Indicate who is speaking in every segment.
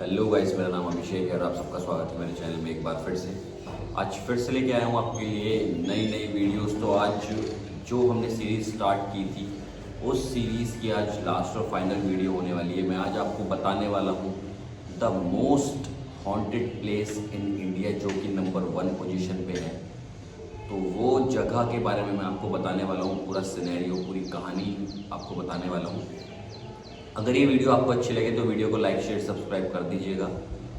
Speaker 1: Hello guys, मेरा नाम अभिषेक है और आप सबका स्वागत है मेरे चैनल में एक बार फिर से। आज फिर से लेके आया हूँ आपके लिए नई नई वीडियोस। तो आज जो हमने सीरीज़ स्टार्ट की थी उस सीरीज़ की आज लास्ट और फाइनल वीडियो होने वाली है। मैं आज आपको बताने वाला हूँ the most haunted place in India, जो कि नंबर 1 पोजीशन पे है। तो वो जगह के बारे में मैं आपको बताने वाला हूँ, पूरा सिनेरियो, पूरी कहानी आपको बताने वाला हूँ। अगर ये वीडियो आपको अच्छी लगे तो वीडियो को लाइक शेयर सब्सक्राइब कर दीजिएगा।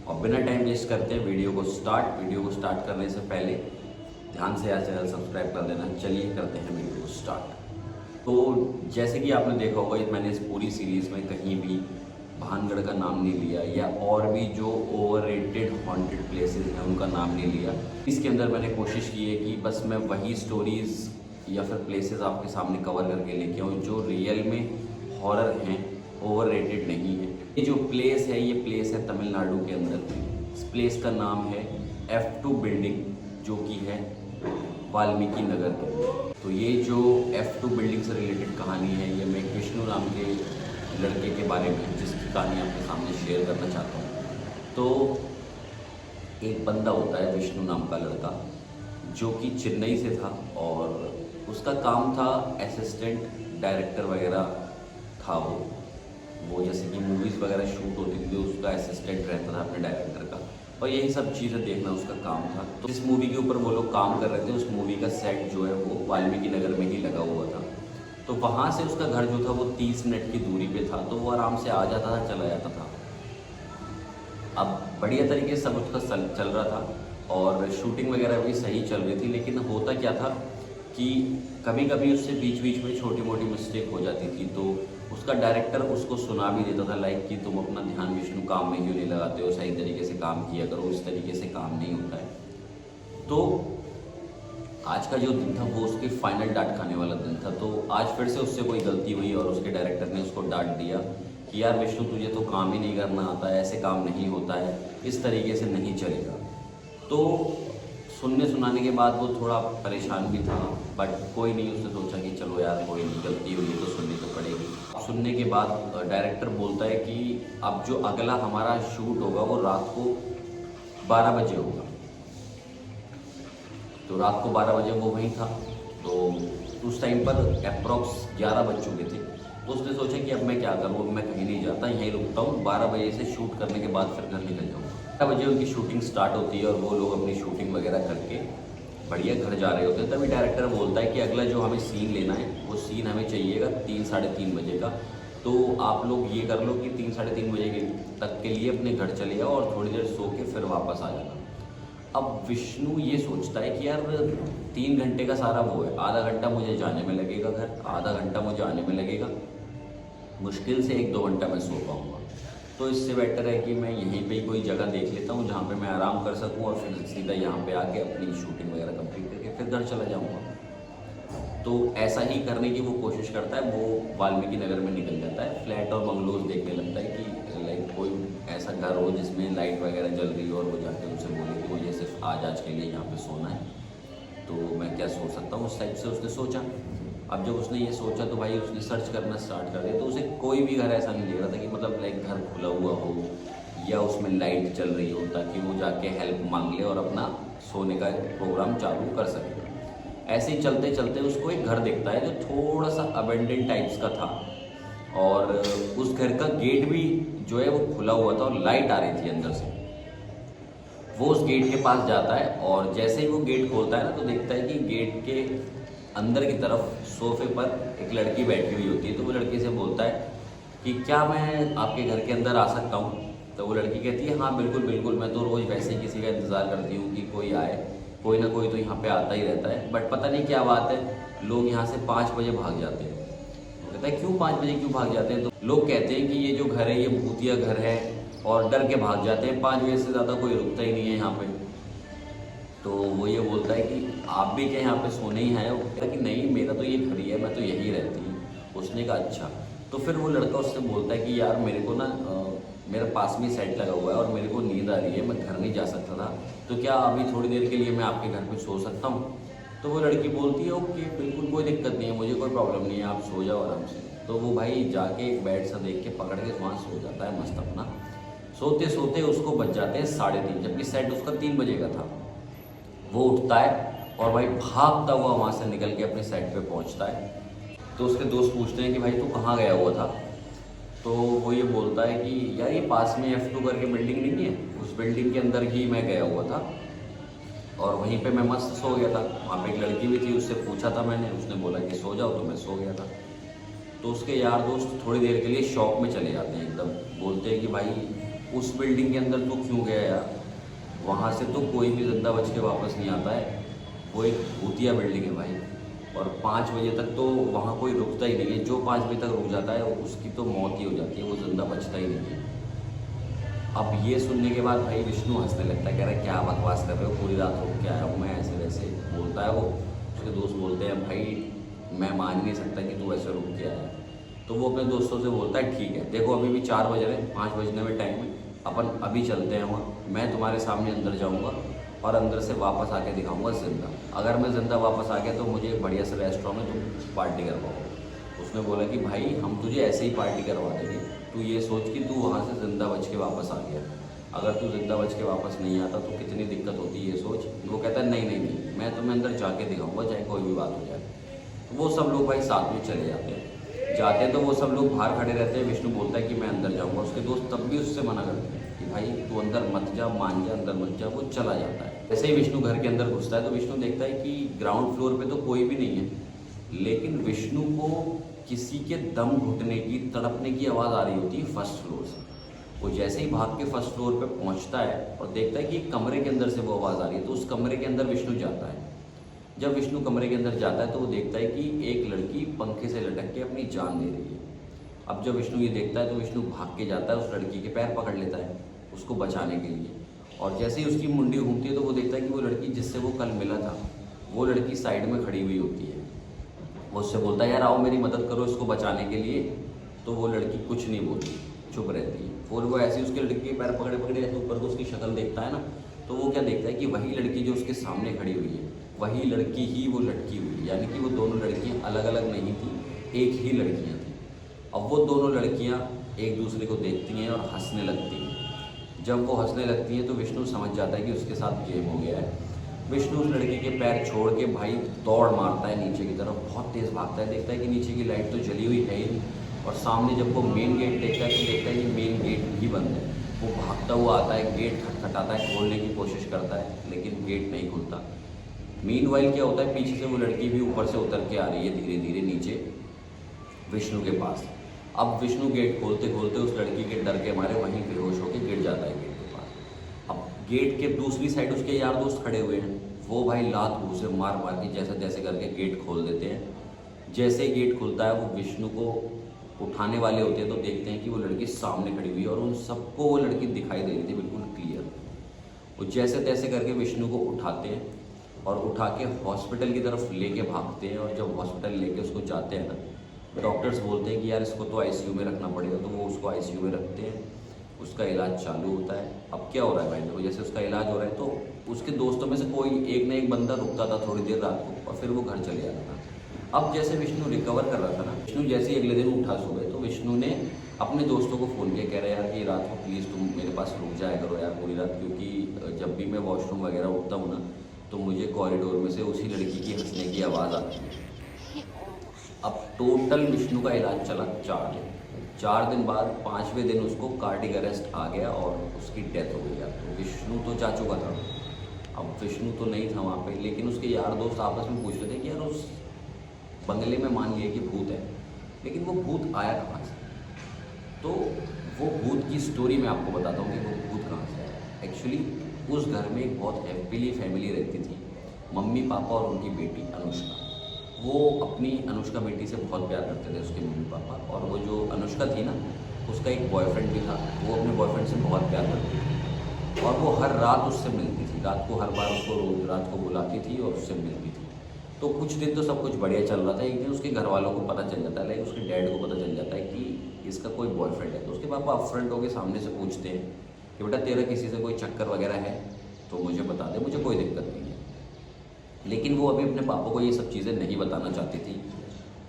Speaker 1: और बिना टाइम वेस्ट करते हैं वीडियो को स्टार्ट करने से पहले ध्यान से यार चैनल सब्सक्राइब कर देना। चलिए करते हैं वीडियो को स्टार्ट। तो जैसे कि आपने देखा होगा, मैंने इस पूरी सीरीज़ में कहीं भी भानगढ़ का नाम नहीं लिया या और भी जो ओवररेटेड हॉन्टेड प्लेसेस हैं उनका नाम नहीं लिया। इसके अंदर मैंने कोशिश की है कि बस मैं वही स्टोरीज़ या फिर प्लेसेस आपके सामने कवर करके लेके आऊँ जो रियल में हॉरर हैं, ओवररेटेड नहीं है। ये जो प्लेस है, ये प्लेस है तमिलनाडु के अंदर। इस प्लेस का नाम है F2 बिल्डिंग, जो कि है वाल्मीकि नगर के अंदर। तो ये जो F2 बिल्डिंग से रिलेटेड कहानी है, ये मैं विष्णु नाम के लड़के के बारे में जिसकी कहानी आपके सामने शेयर करना चाहता हूँ। तो एक बंदा होता है विष्णु नाम का लड़का, जो कि चेन्नई से था और उसका काम था असिस्टेंट डायरेक्टर वगैरह था। वो जैसे कि मूवीज़ वगैरह शूट होती थी तो उसका असिस्टेंट रहता था अपने डायरेक्टर का, और यही सब चीज़ें देखना उसका काम था। तो जिस मूवी के ऊपर वो लोग काम कर रहे थे उस मूवी का सेट जो है वो वाल्मीकि नगर में ही लगा हुआ था। तो वहाँ से उसका घर जो था वो 30 मिनट की दूरी पे था, तो वो आराम से आ जाता था, चला जाता था। अब बढ़िया तरीके से सब उसका चल रहा था और शूटिंग वगैरह भी सही चल रही थी। लेकिन होता क्या था कि कभी कभी उससे बीच बीच में छोटी मोटी मिस्टेक हो जाती थी, तो उसका डायरेक्टर उसको सुना भी देता था, लाइक कि तुम अपना ध्यान विष्णु काम में क्यों नहीं लगाते हो, सही तरीके से काम किया करो, इस तरीके से काम नहीं होता है। तो आज का जो दिन था वो उसके फाइनल डांट खाने वाला दिन था। तो आज फिर से उससे कोई गलती हुई और उसके डायरेक्टर ने उसको डांट दिया कि यार विष्णु, तुझे तो काम ही नहीं करना आता है, ऐसे काम नहीं होता है, इस तरीके से नहीं चलेगा। तो सुनने सुनाने के बाद वो थोड़ा परेशान भी था, बट कोई नहीं, उसने सोचा कि चलो यार कोई नहीं, गलती हुई तो सुननी तो पड़ेगी। सुनने के बाद डायरेक्टर बोलता है कि अब जो अगला हमारा शूट होगा वो रात को 12 बजे होगा। तो रात को 12 बजे वो वहीं था। तो उस टाइम पर अप्रॉक्स 11 बज चुके थे। तो उसने सोचा कि अब मैं क्या करूँ, अब मैं कहीं नहीं जाता, यहीं रुकता हूँ, 12 बजे से शूट करने के बाद फिर घर निकल जाऊँगा। 12 बजे उनकी शूटिंग स्टार्ट होती है और वो लोग अपनी शूटिंग वगैरह करके बढ़िया घर जा रहे होते हैं। तभी डायरेक्टर बोलता है कि अगला जो हमें सीन लेना है वो सीन हमें चाहिएगा 3 साढ़े 3 बजे का। तो आप लोग ये कर लो कि 3 साढ़े 3 बजे तक के लिए अपने घर चले जाओ और थोड़ी देर सो के फिर वापस आ जाना। अब विष्णु ये सोचता है कि यार 3 घंटे का सारा वो है, आधा घंटा मुझे जाने में लगेगा घर, आधा घंटा मुझे आने में लगेगा, मुश्किल से 1-2 घंटा मैं सो पाऊँगा। तो इससे बेटर है कि मैं यहीं पे ही कोई जगह देख लेता हूँ जहाँ पे मैं आराम कर सकूँ और फिर सीधा यहाँ पे आके अपनी शूटिंग वगैरह कंप्लीट करके फिर घर चला जाऊँगा। तो ऐसा ही करने की वो कोशिश करता है। वो वाल्मीकि नगर में निकल जाता है, फ्लैट और बंगलोज देखने लगता है कि लाइक कोई ऐसा घर हो जिसमें लाइट वगैरह जल रही हो और वो जाके उनसे बोले कि मुझे सिर्फ आज के लिए यहाँ पर सोना है, तो मैं क्या सोच सकता हूँ, उस टाइप से उसने सोचा। अब जब उसने ये सोचा तो भाई उसने सर्च करना स्टार्ट कर दिया। तो उसे कोई भी घर ऐसा नहीं दिख रहा था कि मतलब लाइक घर खुला हुआ हो या उसमें लाइट चल रही हो ताकि वो जाके हेल्प मांग ले और अपना सोने का प्रोग्राम चालू कर सके। ऐसे ही चलते चलते उसको एक घर दिखता है जो थोड़ा सा अबेंडेंट टाइप्स का था और उस घर का गेट भी जो है वो खुला हुआ था और लाइट आ रही थी अंदर से। वो उस गेट के पास जाता है और जैसे ही वो गेट खोलता है ना तो देखता है कि गेट के अंदर की तरफ सोफे पर एक लड़की बैठी हुई होती है। तो वो लड़की से बोलता है कि क्या मैं आपके घर के अंदर आ सकता हूँ? तो वो लड़की कहती है हाँ बिल्कुल बिल्कुल, मैं तो रोज़ वैसे ही किसी का इंतज़ार करती हूँ कि कोई आए, कोई ना कोई तो यहाँ पे आता ही रहता है, बट पता नहीं क्या बात है, लोग यहाँ से 5 बजे भाग जाते हैं। वो कहता है क्यों 5 बजे क्यों भाग जाते हैं? तो लोग कहते हैं कि ये जो घर है ये भूतिया घर है और डर के भाग जाते हैं, 5 बजे से ज़्यादा कोई रुकता ही नहीं है यहाँ पे। तो वो ये बोलता है कि आप भी क्या यहाँ पे सोने ही आए हो? कहता कि नहीं, मेरा तो ये घर ही है, मैं तो यहीं रहती हूँ। उसने कहा अच्छा। तो फिर वो लड़का उससे बोलता है कि यार मेरे को ना मेरे पास में सेट लगा हुआ है और मेरे को नींद आ रही है, मैं घर नहीं जा सकता था, तो क्या अभी थोड़ी देर के लिए मैं आपके घर पे सो सकता हूँ? तो वो लड़की बोलती है ओके बिल्कुल, कोई दिक्कत नहीं है, मुझे कोई प्रॉब्लम नहीं है, आप सो जाओ आराम से। तो वो भाई जाके एक बेड सा देख के पकड़ के वहाँ सो जाता है मस्त अपना। सोते सोते उसको बज जाते हैं 3:30, जबकि सेट उसका 3 बजे का था। वो उठता है और भाई भागता हुआ वहाँ से निकल के अपने सेट पे पहुँचता है। तो उसके दोस्त पूछते हैं कि भाई तू कहाँ गया हुआ था? तो वो ये बोलता है कि यार ये पास में F2 करके बिल्डिंग नहीं है, उस बिल्डिंग के अंदर ही मैं गया हुआ था और वहीं पे मैं मस्त सो गया था। वहाँ पे एक लड़की भी थी, उससे पूछा था मैंने, उसने बोला कि सो जाओ, तो मैं सो गया था। तो उसके यार दोस्त थोड़ी देर के लिए शॉक में चले जाते हैं एकदम, बोलते हैं कि भाई उस बिल्डिंग के अंदर तू क्यों गया यार? वहाँ से तो कोई भी जिंदा बच के वापस नहीं आता है, वो एक भूतिया बिल्डिंग है भाई। और 5 बजे तक तो वहाँ कोई रुकता ही नहीं है, जो 5 बजे तक रुक जाता है उसकी तो मौत ही हो जाती है, वो जिंदा बचता ही नहीं है। अब ये सुनने के बाद भाई विष्णु हंसने लगता है, कह रहा है क्या बकवास कर रहे हो, पूरी रात रुक के आया हूँ मैं, ऐसे वैसे बोलता है वो। उसके दोस्त बोलते हैं भाई मैं मान ही नहीं सकता कि तू ऐसे रुक के आया। तो वो अपने दोस्तों से बोलता है ठीक है, देखो अभी भी 4 बज रहे हैं, 5 बजने में टाइम है, अपन अभी चलते हैं वहाँ, मैं तुम्हारे सामने अंदर जाऊँगा और अंदर से वापस आके दिखाऊंगा जिंदा। अगर मैं जिंदा वापस आ गया तो मुझे एक बढ़िया से रेस्टोरेंट में तुम पार्टी करवाओ। उसने बोला कि भाई हम तुझे ऐसे ही पार्टी करवा देंगे, तू ये सोच कि तू वहाँ से ज़िंदा बच के वापस आ गया, अगर तू ज़िंदा बच के वापस नहीं आता तो कितनी दिक्कत होती है ये सोच। वो कहता है नहीं नहीं नहीं, मैं तुम्हें अंदर जाके दिखाऊंगा चाहे कोई भी बात हो जाए। तो वो सब लोग भाई साथ में चले जाते हैं। जाते तो वो सब लोग बाहर खड़े रहते हैं, विष्णु बोलता है कि मैं अंदर जाऊँगा, उसके दोस्त तब भी उससे मना करते हैं कि भाई तू अंदर मत जा, मान जा, अंदर मत जा। वो चला जाता है। जैसे ही विष्णु घर के अंदर घुसता है तो विष्णु देखता है कि ग्राउंड फ्लोर पे तो कोई भी नहीं है, लेकिन विष्णु को किसी के दम घुटने की, तड़पने की आवाज़ आ रही होती है फर्स्ट फ्लोर से। वो जैसे ही भाग के फर्स्ट फ्लोर पे पहुंचता है और देखता है कि एक कमरे के अंदर से वो आवाज़ आ रही है, तो उस कमरे के अंदर विष्णु जाता है। जब विष्णु कमरे के अंदर जाता है तो वो देखता है कि एक लड़की पंखे से लटक के अपनी जान दे रही है। अब जब विष्णु ये देखता है तो विष्णु भाग के जाता है, उस लड़की के पैर पकड़ लेता है उसको बचाने के लिए। और जैसे ही उसकी मुंडी घूमती है तो वो देखता है कि वो लड़की जिससे वो कल मिला था, वो लड़की साइड में खड़ी हुई होती है। वो उससे बोलता है यार आओ मेरी मदद करो इसको बचाने के लिए। तो वो लड़की कुछ नहीं बोलती, चुप रहती है। फिर वो ऐसे ही उसके लड़की के पैर पकड़े पकड़े ऐसे ऊपर को उसकी शक्ल देखता है ना, तो वो क्या देखता है कि वही लड़की जो उसके सामने खड़ी हुई है, वही लड़की ही वो लटकी हुई है। यानी कि वो दोनों लड़कियाँ अलग अलग नहीं थी, एक ही लड़कियाँ थी। अब वो दोनों लड़कियाँ एक दूसरे को देखती हैं और हंसने लगती हैं। जब वो हंसने लगती हैं तो विष्णु समझ जाता है कि उसके साथ गेम हो गया है। विष्णु उस लड़की के पैर छोड़ के भाई दौड़ मारता है नीचे की तरफ, बहुत तेज़ भागता है। देखता है कि नीचे की लाइट तो जली हुई है ही, और सामने जब वो मेन गेट देखता है तो देखता है कि मेन गेट ही बंद है। वो भागता हुआ आता है, गेट खटखटाता है, खोलने की कोशिश करता है लेकिन गेट नहीं खुलता। मीनवाइल क्या होता है, पीछे से वो लड़की भी ऊपर से उतर के आ रही है धीरे धीरे नीचे विष्णु के पास। अब विष्णु गेट खोलते खोलते उस लड़की के डर के मारे वहीं बेहोश होकर गिर जाता है गेट के पास। अब गेट के दूसरी साइड उसके यार दोस्त खड़े हुए हैं, वो भाई लात घूसे मार मार के जैसे तैसे करके गेट खोल देते हैं। जैसे ही गेट खुलता है वो विष्णु को उठाने वाले होते हैं तो देखते हैं कि वो लड़की सामने खड़ी हुई है और उन सबको वो लड़की दिखाई दे रही थी बिल्कुल क्लियर। वो जैसे तैसे करके विष्णु को उठाते हैं और उठा के हॉस्पिटल की तरफ लेके भागते हैं। और जब हॉस्पिटल लेके उसको जाते हैं ना, डॉक्टर्स बोलते हैं कि यार इसको तो आईसीयू में रखना पड़ेगा, तो वो उसको आईसीयू में रखते हैं। उसका इलाज चालू होता है। अब क्या हो रहा है भाई, देखो जैसे उसका इलाज हो रहा है तो उसके दोस्तों में से कोई एक ना एक बंदा रुकता था थोड़ी देर रात को और फिर वो घर चले जाता था। अब जैसे विष्णु रिकवर कर रहा था ना, विष्णु जैसे ही अगले दिन उठा सुबह, तो विष्णु ने अपने दोस्तों को फ़ोन किया, कह रहा है यार कि रात को प्लीज़ तुम मेरे पास रुक जाया करो यार पूरी रात, क्योंकि जब भी मैं वॉशरूम वगैरह उठता हूँ ना तो मुझे कॉरिडोर में से उसी लड़की की हंसने की आवाज़ आती है। अब टोटल विष्णु का इलाज चला 4 दिन। 4 दिन बाद 5वें दिन उसको कार्डिक अरेस्ट आ गया और उसकी डेथ हो गई। तो विष्णु तो जा चुका था, अब विष्णु तो नहीं था वहाँ पे, लेकिन उसके यार दोस्त आपस में पूछ रहे थे कि यार उस बंगले में मान लिया कि भूत है, लेकिन वो भूत आया कहाँ से। तो वो भूत की स्टोरी मैं आपको बताता हूँ कि वो भूत कहाँ से आया। एक्चुअली उस घर में एक बहुत हैप्पीली फैमिली रहती थी, मम्मी पापा और उनकी बेटी अनुष्का। वो अपनी अनुष्का बेटी से बहुत प्यार करते थे उसके मम्मी पापा। और वो जो अनुष्का थी ना, उसका एक बॉयफ्रेंड भी था, वो अपने बॉयफ्रेंड से बहुत प्यार करती थी और वो हर रात उससे मिलती थी। रात को हर बार उसको रोज रात को बुलाती थी और उससे मिलती थी। तो कुछ दिन तो सब कुछ बढ़िया चल रहा था। एक दिन उसके घर वालों को पता चल जाता है, लाइक उसके डैड को पता चल जाता है कि इसका कोई बॉयफ्रेंड है। तो उसके पापा अपफ्रंट होकर सामने से पूछते हैं कि बेटा तेरा किसी से कोई चक्कर वगैरह है तो मुझे बता दे, मुझे कोई दिक्कत नहीं है। लेकिन वो अभी अपने पापा को ये सब चीज़ें नहीं बताना चाहती थी।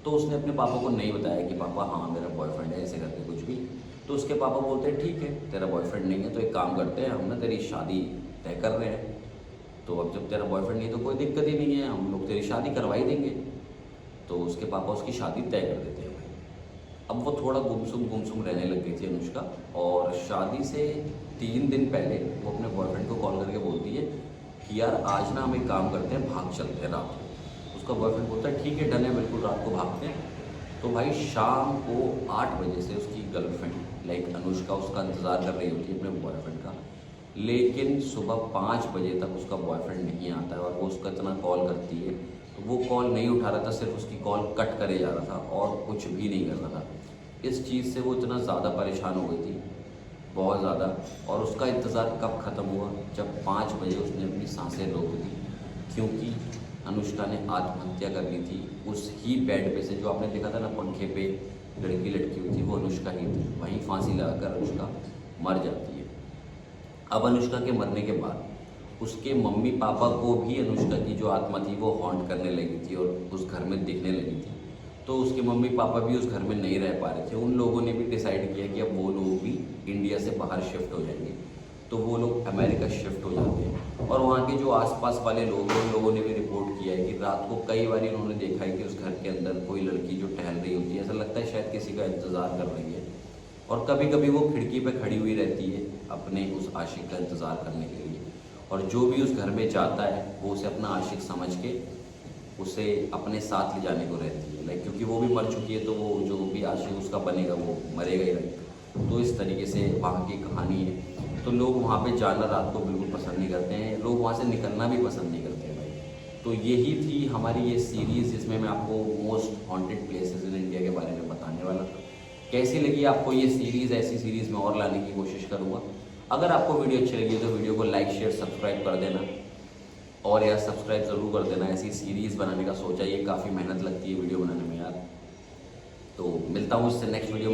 Speaker 1: तो उसने अपने पापा को नहीं बताया कि पापा हाँ मेरा बॉयफ्रेंड है ऐसे करके कुछ भी। तो उसके पापा बोलते हैं ठीक है, तेरा बॉयफ्रेंड नहीं है तो एक काम करते हैं, हम ना तेरी शादी तय कर रहे हैं। तो अब जब तेरा बॉयफ्रेंड नहीं है तो कोई दिक्कत ही नहीं है, हम लोग तेरी शादी करवा ही देंगे। तो उसके पापा उसकी शादी तय कर देते हैं भाई। अब वो थोड़ा गुमसुम रहने लग गई थी अनुष्का, और शादी से 3 दिन पहले वो अपने बॉयफ्रेंड को कॉल करके बोलती है कि यार आज ना हम एक काम करते हैं, भाग चलते हैं रात को। उसका बॉयफ्रेंड बोलता है ठीक है डन है, बिल्कुल रात को भागते हैं। तो भाई शाम को 8 बजे से उसकी गर्लफ्रेंड लाइक अनुष्का उसका इंतज़ार कर रही होती है अपने बॉयफ्रेंड का, लेकिन सुबह 5 बजे तक उसका बॉयफ्रेंड नहीं आता है। और वो उसका इतना कॉल करती है तो वो कॉल नहीं उठा रहा था, सिर्फ उसकी कॉल कट करे जा रहा था और कुछ भी नहीं कर रहा था। इस चीज़ से वो इतना ज़्यादा परेशान हो गई थी, बहुत ज़्यादा। और उसका इंतज़ार कब ख़त्म हुआ, जब 5 बजे उसने अपनी सांसें रोक दी, क्योंकि अनुष्का ने आत्महत्या कर ली थी उस ही बेड पे से जो आपने देखा था ना पंखे पे लड़की लटकी हुई थी, वो अनुष्का ही थी। वहीं फांसी लगाकर अनुष्का मर जाती है। अब अनुष्का के मरने के बाद उसके मम्मी पापा को भी अनुष्का की जो आत्मा थी वो हॉन्ट करने लगी थी और उस घर में दिखने लगी थी। तो उसके मम्मी पापा भी उस घर में नहीं रह पा रहे थे। उन लोगों ने भी डिसाइड किया कि अब वो लोग भी इंडिया से बाहर शिफ्ट हो जाएंगे। तो वो लोग अमेरिका शिफ्ट हो जाते हैं, और वहाँ के जो आसपास वाले लोग हैं उन लोगों ने भी रिपोर्ट किया है कि रात को कई बार उन्होंने देखा है कि उस घर के अंदर कोई लड़की जो टहल रही होती है, ऐसा लगता है शायद किसी का इंतज़ार कर रही है। और कभी कभी वो खिड़की पे खड़ी हुई रहती है अपने उस आशिक का इंतज़ार करने के लिए। और जो भी उस घर में जाता है वो उसे अपना आशिक समझ के उसे अपने साथ ले जाने को रहती है, लाइक क्योंकि वो भी मर चुकी है तो वो जो भी आशिक उसका बनेगा वो मरेगा ही नहीं। तो इस तरीके से वहाँ की कहानी है। तो लोग वहाँ पे जाना रात को बिल्कुल पसंद नहीं करते हैं, लोग वहाँ से निकलना भी पसंद नहीं करते हैं भाई। तो यही थी हमारी ये सीरीज़ जिसमें मैं आपको most haunted places in India के बारे में बताने वाला था। कैसी लगी आपको ये सीरीज़? ऐसी सीरीज़ मैं और लाने की कोशिश करूँगा। अगर आपको वीडियो अच्छी लगी तो वीडियो को लाइक शेयर सब्सक्राइब कर देना, और यार सब्सक्राइब ज़रूर कर देना। ऐसी सीरीज़ बनाने का सोचा, ये काफ़ी मेहनत लगती है वीडियो बनाने में यार। तो मिलता हूँ इससे नेक्स्ट वीडियो में।